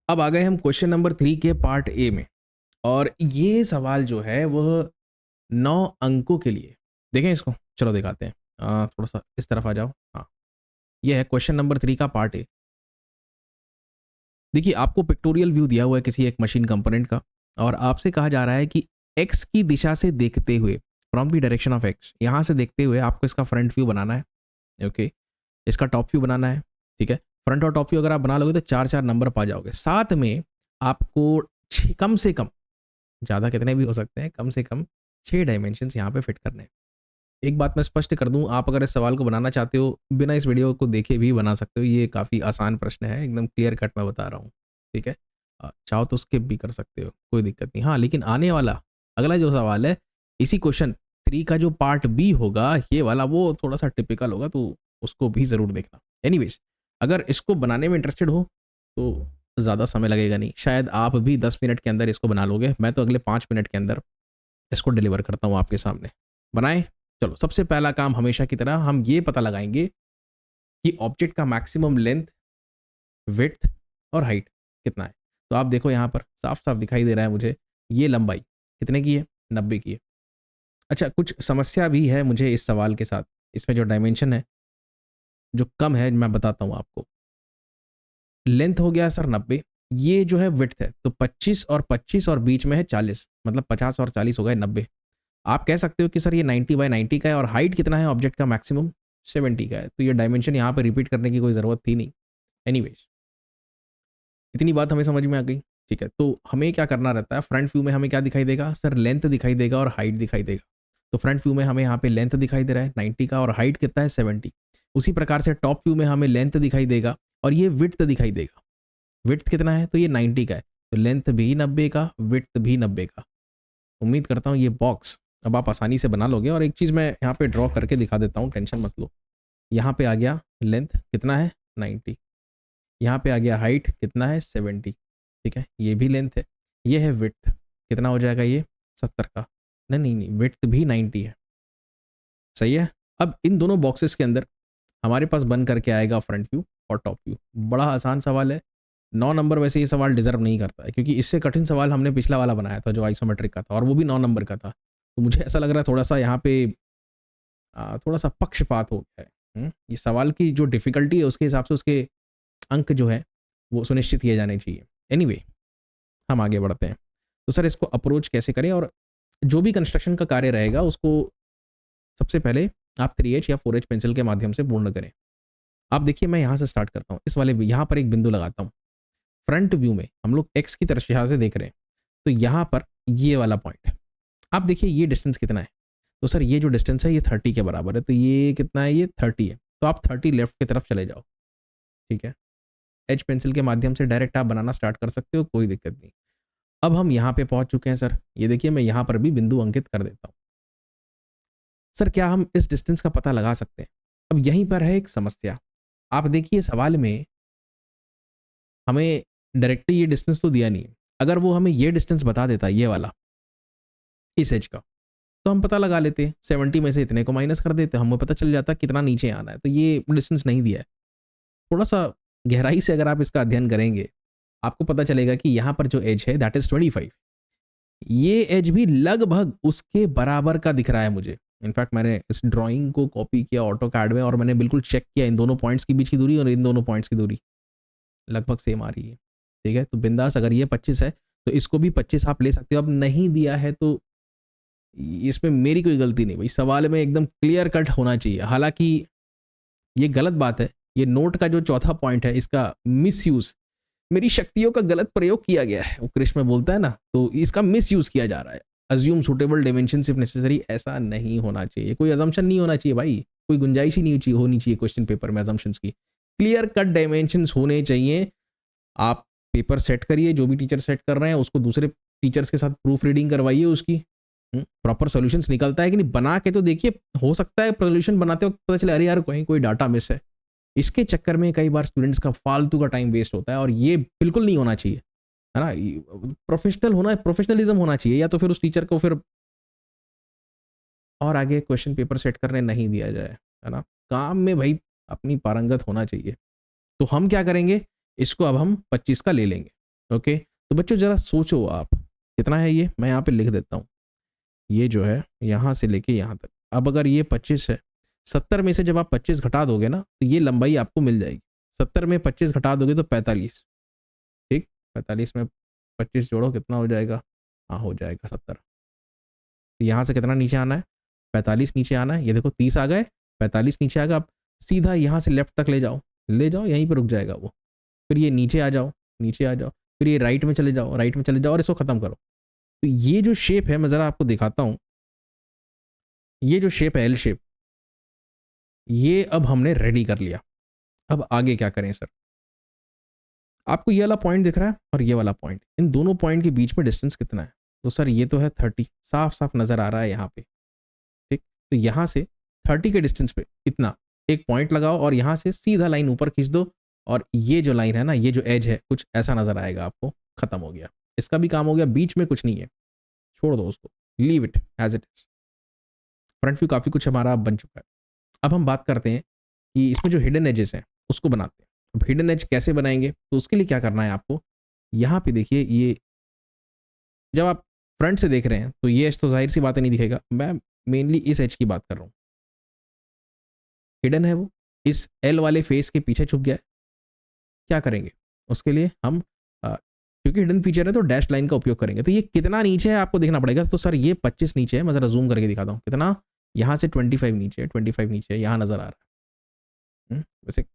अब आ गए हम क्वेश्चन नंबर 3 के पार्ट ए में और ये सवाल जो है वह 9 अंकों के लिए। देखें इसको, चलो दिखाते हैं। थोड़ा-सा इस तरफ आ जाओ। हाँ, ये है क्वेश्चन नंबर 3 का पार्ट ए। देखिए, आपको पिक्टोरियल व्यू दिया हुआ है किसी एक मशीन कंपोनेंट का और आपसे कहा जा रहा है कि एक्स की दिशा से देखते हुए, from the direction of x, यहाँ से देखते हुए आपको इसका फ्रंट व्यू बनाना है। ओके, इसका टॉप व्यू बनाना है। ठीक है, फ्रंट और टॉप व्यू अगर आप बना लोगे तो 4-4 नंबर पा जाओगे। साथ में आपको कम से कम, ज़्यादा कितने भी हो सकते हैं, कम से कम 6 डायमेंशंस यहाँ पे फिट करने हैं। एक बात मैं स्पष्ट कर दूँ, आप अगर इस सवाल को बनाना चाहते हो, बिना इस वीडियो को देखे भी बना सकते हो। ये काफ़ी आसान प्रश्न है, एकदम क्लियर कट मैं बता रहा हूँ। ठीक है? चाहो तो स्किप भी कर सकते हो, कोई दिक्कत नहीं। हाँ, लेकिन आने वाला अगला जो सवाल है, इसी क्वेश्चन 3 का जो पार्ट बी होगा, ये वाला वो थोड़ा-सा टिपिकल होगा, तो उसको भी ज़रूर देखना। एनीवेज़, अगर इसको बनाने में इंटरेस्टेड हो, तो ज़्यादा समय लगेगा नहीं। शायद आप भी 10 मिनट के अंदर इसको बना लोगे। मैं तो अगले 5 मिनट के अंदर इसको डिलीवर करता हूँ आपके सामने। बनाएँ? चलो, सबसे पहला काम हमेशा की तरह हम ये पता लगाएँगे कि ऑब्जेक्ट का मैक्सिमम लेंथ, विड्थ और हाइट कितना है। तो आप देखो यहाँ पर साफ-साफ दिखाई दे रहा है मुझे, ये लंबाई कितने की है? 90 की है। अच्छा, कुछ समस्या भी है मुझे इस सवाल के साथ। इसमें जो डायमेंशन है, जो कम है, मैं बताता हूँ आपको। लेंथ हो गया सर 90, ये जो है विड्थ है, तो 25 और बीच में है 40, मतलब 50 और 40 हो गए 90। आप कह सकते हो कि सर ये 90/90 का है और हाइट कितना है ऑब्जेक्ट का मैक्सिमम? 70 का है। तो ये डायमेंशन यहाँ पे रिपीट करने की कोई ज़रूरत थी नहीं। एनीवेज़, इतनी बात हमें समझ में आ गई। ठीक है, तो हमें क्या करना रहता है, फ्रंट व्यू में हमें क्या दिखाई देगा? सर लेंथ दिखाई देगा और हाइट दिखाई देगा। तो फ्रंट व्यू में हमें यहाँ पे लेंथ दिखाई दे रहा है 90 का और हाइट कितना है? 70। उसी प्रकार से टॉप व्यू में हमें लेंथ दिखाई देगा और ये विड्थ दिखाई देगा। विड्थ कितना है? तो ये 90 का है। तो लेंथ भी 90 का, विड्थ भी 90 का। उम्मीद करता हूँ ये बॉक्स अब आप आसानी से बना लोगे और एक चीज़ मैं यहाँ पे ड्रॉ करके दिखा देता हूँ, टेंशन मत लो। यहाँ पे आ गया लेंथ कितना है? 90। यहाँ पे आ गया हाइट कितना है? 70। ठीक है, ये भी लेंथ है। ये है विड्थ, कितना हो जाएगा ये? 70 का। नहीं, नहीं, नहीं, विड्थ भी 90 है। सही है? अब इन दोनों बॉक्सेस के अंदर हमारे पास बन करके आएगा फ्रंट व्यू और टॉप व्यू। बड़ा आसान सवाल है। 9 नंबर वैसे ये सवाल डिज़र्व नहीं करता है क्योंकि इससे कठिन सवाल हमने पिछला वाला बनाया था जो आइसोमेट्रिक का था और वो भी 9 नंबर का था। तो मुझे ऐसा लग रहा है थोड़ा-सा यहाँ पे थोड़ा-सा पक्षपात हो गया है। ये सवाल की जो डिफ़िकल्टी है उसके हिसाब से उसके अंक जो है वो सुनिश्चित किए जाने चाहिए। एनीवे, हम आगे बढ़ते हैं। तो सर इसको अप्रोच कैसे करें और जो भी कंस्ट्रक्शन का कार्य रहेगा उसको सबसे पहले आप 3H या 4H पेंसिल के माध्यम से पूर्ण करें। आप देखिए मैं यहाँ से स्टार्ट करता हूँ। इस वाले यहाँ पर एक बिंदु लगाता हूँ। फ्रंट व्यू में हम लोग एक्स की तरफ यहाँ से देख रहे हैं। तो यहाँ पर ये वाला पॉइंट है। आप देखिए ये डिस्टेंस कितना है? तो सर ये जो डिस्टेंस है ये 30 के बराबर है। तो ये कितना है? ये 30 है। तो आप 30 लेफ्ट की तरफ चले जाओ। ठीक है? एच पेंसिल के माध्यम से डायरेक्ट आप बनाना स्टार्ट कर सकते हो, कोई दिक्कत नहीं। अब हम यहाँ पे पहुँच चुके हैं सर। ये देखिए मैं यहाँ पर भी बिंदु अंकित कर देता हूँ। सर क्या हम इस डिस्टेंस का पता लगा सकते हैं? अब यहीं पर है एक समस्या। आप देखिए सवाल में हमें डायरेक्टली ये डिस्टेंस तो दिया नहीं है। अगर वो हमें ये डिस्टेंस बता देता ये वाला, इस एज का, तो हम पता लगा लेते। 70 में से इतने को माइनस कर देते, हमें पता चल जाता कितना नीचे आना है। तो ये डिस्टेंस नहीं दिया है। थोड़ा-सा गहराई से अगर आप इसका अध्ययन करेंगे, आपको पता चलेगा कि यहाँ पर जो एज है दैट इज़ 25। ये एज भी लगभग उसके बराबर का दिख रहा है मुझे। इनफैक्ट मैंने इस ड्राइंग को कॉपी किया ऑटोकैड में और मैंने बिल्कुल चेक किया इन दोनों पॉइंट्स के बीच की दूरी और इन दोनों पॉइंट्स की दूरी लगभग सेम आ रही है। ठीक है? तो बिंदास अगर ये 25 है, तो इसको भी 25 आप ले सकते हो। अब नहीं दिया है तो इसमें मेरी कोई गलती नहीं भाई, सवाल में एकदम क्लियर कट होना चाहिए। हालाँकि ये गलत बात है, ये नोट का जो चौथा पॉइंट है इसका मिसयूज़, मेरी शक्तियों का गलत प्रयोग किया गया है। वो कृष्ण में बोलता है ना, तो इसका मिसयूज़ किया जा रहा है। अज़्यूम सूटेबल डायमेंशनशिप इफ नेसेसरी, ऐसा नहीं होना चाहिए। कोई अज़म्पशन नहीं होना चाहिए भाई, कोई गुंजाइश ही नहीं होनी चाहिए क्वेश्चन पेपर में अज़म्पशन्स की। क्लियर कट डायमेंशंस होने चाहिए। आप पेपर सेट करिए, जो भी टीचर सेट कर रहे हैं उसको दूसरे टीचर्स के साथ प्रूफ रीडिंग करवाइए उसकी। प्रॉपर सॉल्यूशंस निकलता है कि नहीं, बना के तो देखिए। हो सकता है सॉल्यूशन बनाते वक्त पता चले अरे यार कहीं कोई डाटा मिस है। इसके चक्कर में कई बार स्टूडेंट्स का फालतू का टाइम वेस्ट होता है और ये बिल्कुल नहीं होना चाहिए, है ना? प्रोफेशनल होना, प्रोफेशनलिज्म होना चाहिए, या तो फिर उस टीचर को फिर और आगे क्वेश्चन पेपर सेट करने नहीं दिया जाए, है ना? काम में भाई अपनी पारंगत होना चाहिए। तो हम क्या करेंगे, इसको अब हम 25 का ले लेंगे। ओके, तो बच्चों ज़रा सोचो आप, कितना है ये? मैं यहाँ पे लिख देता हूँ। ये जो है यहाँ से लेके यहाँ तक, अब अगर ये 25 है, 70 में से जब आप 25 घटा दोगे ना, तो ये लंबाई आपको मिल जाएगी। 70 में 25 घटा दोगे तो 45, ठीक? 45 में 25 जोड़ो, कितना हो जाएगा? हाँ, हो जाएगा 70। तो यहाँ से कितना नीचे आना है? 45 नीचे आना है। ये देखो 30 आ गए, 45 नीचे आ गया। आप सीधा यहाँ से लेफ्ट तक ले जाओ, यहीं पे रुक जाएगा वो। फिर ये नीचे आ जाओ, नीचे आ जाओ, फिर ये राइट में चले जाओ, राइट में चले जाओ और इसको खत्म करो। तो ये जो शेप है, मैं ज़रा आपको दिखाता हूँ। ये जो शेप है एल शेप, ये अब हमने रेडी कर लिया। अब आगे क्या करें सर? आपको ये वाला पॉइंट दिख रहा है और ये वाला पॉइंट, इन दोनों पॉइंट के बीच में डिस्टेंस कितना है? तो सर ये तो है 30, साफ साफ नज़र आ रहा है यहाँ पे, ठीक? तो यहाँ से 30 के डिस्टेंस पे इतना एक पॉइंट लगाओ और यहाँ से सीधा लाइन ऊपर खींच दो, और ये जो लाइन है ना, ये जो एज है, कुछ ऐसा नज़र आएगा आपको। खत्म हो गया, इसका भी काम हो गया। बीच में कुछ नहीं है, छोड़ दो उसको, leave it as it is. Front view काफ़ी कुछ हमारा बन चुका है। अब हम बात करते हैं कि इसमें जो हिडन एजेस हैं उसको बनाते हैं। अब हिडन एज कैसे बनाएंगे? तो उसके लिए क्या करना है आपको, यहाँ पे देखिए, ये जब आप फ्रंट से देख रहे हैं तो ये एज तो जाहिर सी बात नहीं दिखेगा। मैं मेनली इस एज की बात कर रहा हूँ। हिडन है वो, इस एल वाले फेस के पीछे छुप गया है। क्या करेंगे उसके लिए? हम क्योंकि हिडन फीचर है तो डैश लाइन का उपयोग करेंगे। तो ये कितना नीचे है आपको देखना पड़ेगा। तो सर ये 25 नीचे है, मैं ज़रा जूम करके दिखाता हूँ कितना। यहाँ से 25 नीचे है, 25 नीचे है, यहाँ नज़र आ रहा है। वैसे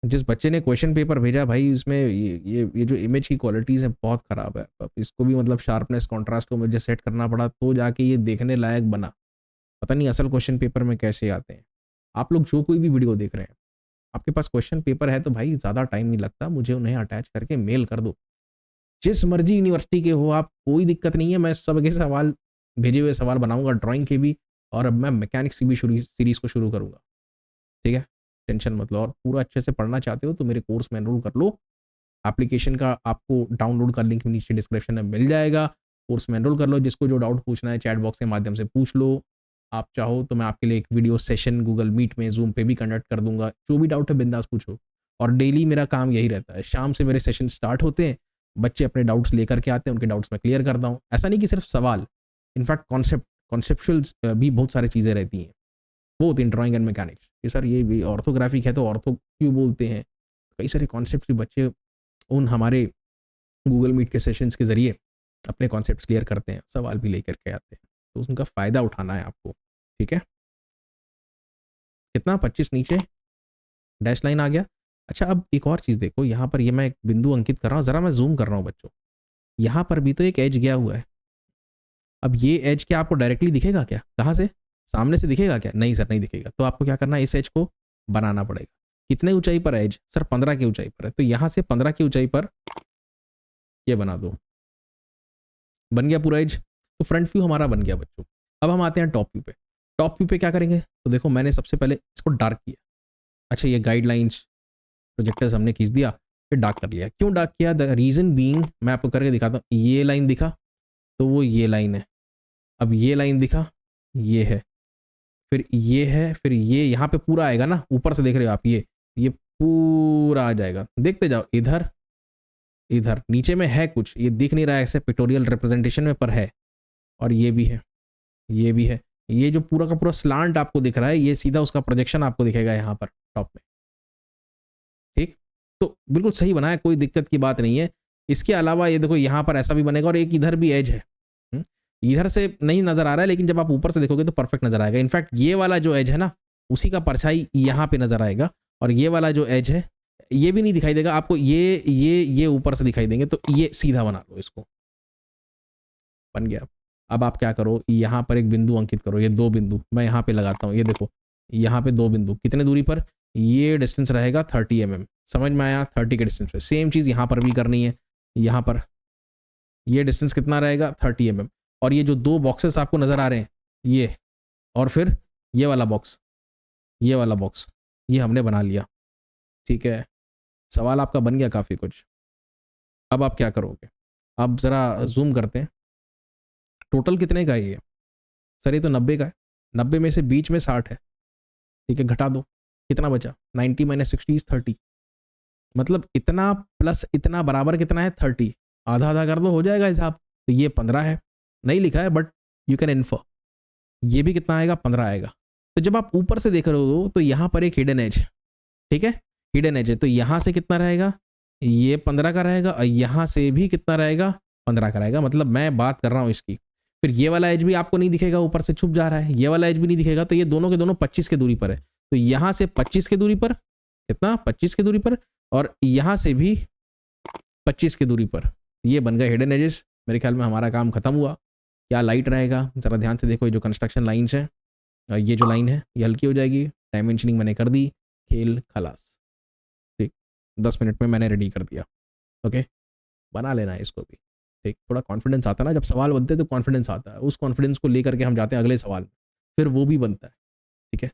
जिस बच्चे ने क्वेश्चन पेपर भेजा भाई, उसमें ये जो इमेज की क्वालिटीज़ है बहुत ख़राब है। अब इसको भी मतलब शार्पनेस कॉन्ट्रास्ट को मुझे सेट करना पड़ा तो जाके ये देखने लायक बना। पता नहीं असल क्वेश्चन पेपर में कैसे आते हैं। आप लोग जो कोई भी वीडियो देख रहे हैं, आपके पास क्वेश्चन पेपर है तो भाई ज़्यादा टाइम नहीं लगता, मुझे उन्हें अटैच करके मेल कर दो। जिस मर्जी यूनिवर्सिटी के हो आप, कोई दिक्कत नहीं है। मैं सब के सवाल, भेजे हुए सवाल बनाऊंगा, ड्राइंग के भी, और अब मैं मैकेनिक्स की भी सीरीज़ को शुरू करूँगा। ठीक है, टेंशन मत लो। और पूरा अच्छे से पढ़ना चाहते हो तो मेरे कोर्स में एनरोल कर लो। एप्लीकेशन का आपको डाउनलोड का लिंक नीचे डिस्क्रिप्शन में मिल जाएगा। कोर्स में एनरोल कर लो। जिसको जो डाउट पूछना है चैट बॉक्स के माध्यम से पूछ लो। आप चाहो तो मैं आपके लिए एक वीडियो सेशन गूगल मीट में, जूम पे भी कंडक्ट कर दूंगा। जो भी डाउट है बिंदास पूछो। और डेली मेरा काम यही रहता है, शाम से मेरे सेशन स्टार्ट होते हैं, बच्चे अपने डाउट्स लेकर के आते हैं, उनके डाउट्स मैं क्लियर करता हूँ। ऐसा नहीं कि सिर्फ सवाल, इनफैक्ट कॉन्सेप्चुअल्स भी बहुत सारी चीज़ें रहती हैं। वो होती हैं ड्राइंग एंड मैकेनिक्स कि सर ये भी ऑर्थोग्राफिक है तो ऑर्थो क्यों बोलते हैं। कई सारे कॉन्सेप्ट भी बच्चे उन हमारे गूगल मीट के सेशंस के ज़रिए अपने कॉन्सेप्ट्स क्लियर करते हैं, सवाल भी लेकर के आते हैं। तो उनका फ़ायदा उठाना है आपको। ठीक है, कितना 25 नीचे डैश लाइन आ गया। अच्छा, अब एक और चीज़ देखो, यहाँ पर ये मैं एक बिंदु अंकित कर रहा हूँ, ज़रा मैं जूम कर रहा हूँ बच्चों। यहाँ पर भी तो एक एज गया हुआ है। अब ये एज क्या आपको डायरेक्टली दिखेगा क्या? कहाँ से? सामने से दिखेगा क्या? नहीं सर, नहीं दिखेगा। तो आपको क्या करना है, इस एज को बनाना पड़ेगा। कितने ऊंचाई पर है एज? सर 15 की ऊंचाई पर है। तो यहाँ से 15 की ऊंचाई पर ये बना दो। बन गया पूरा एज। तो फ्रंट व्यू हमारा बन गया बच्चों। अब हम आते हैं टॉप व्यू पे। टॉप व्यू पे क्या करेंगे? तो देखो मैंने सबसे पहले इसको डार्क किया। अच्छा, ये गाइडलाइंस प्रोजेक्टर्स हमने खींच दिया, फिर डार्क कर लिया। क्यों डार्क किया? द रीजन बीइंग, मैं आपको करके दिखाता हूँ। ये लाइन दिखा तो वो ये लाइन है। अब ये लाइन दिखा, ये है, फिर ये है, फिर ये यहाँ पे पूरा आएगा ना, ऊपर से देख रहे हो आप, ये पूरा आ जाएगा। देखते जाओ, इधर इधर नीचे में है कुछ, ये दिख नहीं रहा है ऐसे पिक्टोरियल रिप्रेजेंटेशन में, पर है। और ये भी है, ये भी है। ये जो पूरा का पूरा स्लांट आपको दिख रहा है, ये सीधा उसका प्रोजेक्शन आपको दिखेगा यहाँ पर टॉप में। ठीक, तो बिल्कुल सही बना है, कोई दिक्कत की बात नहीं है। इसके अलावा ये देखो यहाँ पर ऐसा भी बनेगा, और एक इधर भी एज है। इधर से नहीं नजर आ रहा है, लेकिन जब आप ऊपर से देखोगे तो परफेक्ट नजर आएगा। इनफैक्ट ये वाला जो एज है ना, उसी का परछाई यहाँ पे नजर आएगा। और ये वाला जो एज है, ये भी नहीं दिखाई देगा आपको, ये ऊपर से दिखाई देंगे। तो ये सीधा बना लो, इसको बन गया। अब आप क्या करो, यहाँ पर एक बिंदु अंकित करो। ये 2 बिंदु मैं यहाँ पे लगाता हूँ। ये देखो, यहाँ पे 2 बिंदु कितने दूरी पर? ये डिस्टेंस रहेगा 30 mm। समझ में आया? 30 के डिस्टेंस पे सेम चीज़ यहाँ पर भी करनी है। यहाँ पर ये डिस्टेंस कितना रहेगा? 30 mm। और ये जो 2 बॉक्सेस आपको नज़र आ रहे हैं, ये और फिर ये वाला बॉक्स, ये वाला बॉक्स, ये हमने बना लिया। ठीक है, सवाल आपका बन गया काफ़ी कुछ। अब आप क्या करोगे? आप ज़रा जूम करते हैं। टोटल कितने का है ये? सर ये तो 90 का है। 90 में से बीच में 60 है। ठीक है, घटा दो, कितना बचा? 90 - 60 = 30। मतलब इतना प्लस इतना बराबर कितना है 30, आधा आधा कर दो हो जाएगा हिसाब। तो ये 15 है, नहीं लिखा है बट यू कैन इन्फर। ये भी कितना आएगा 15 आएगा। तो जब आप ऊपर से देख रहे हो तो यहाँ पर एक हिडन एज, ठीक है, हिडन एज है, तो यहाँ से कितना रहेगा, ये 15 का रहेगा और यहाँ से भी कितना रहेगा 15 का रहेगा। मतलब मैं बात कर रहा हूँ इसकी। फिर ये वाला एज भी आपको नहीं दिखेगा, ऊपर से छुप जा रहा है, ये वाला एज भी नहीं दिखेगा, तो ये दोनों के दोनों 25 के दूरी पर है। तो यहाँ से 25 के दूरी पर कितना, 25 के दूरी पर, और यहाँ से भी 25 की दूरी पर। ये बन गए हिडन एजेस। मेरे ख्याल में हमारा काम खत्म हुआ। क्या लाइट रहेगा जरा ध्यान से देखो, ये जो कंस्ट्रक्शन लाइन्स हैं, ये जो लाइन है ये हल्की हो जाएगी, डायमेंशनिंग मैंने कर दी, खेल खलास। ठीक, 10 मिनट में मैंने रेडी कर दिया। ओके, बना लेना है इसको भी। ठीक, थोड़ा कॉन्फिडेंस आता है ना, जब सवाल बनते हैं तो कॉन्फिडेंस आता है, उस कॉन्फिडेंस को लेकर के हम जाते हैं अगले सवाल में, फिर वो भी बनता है। ठीक है,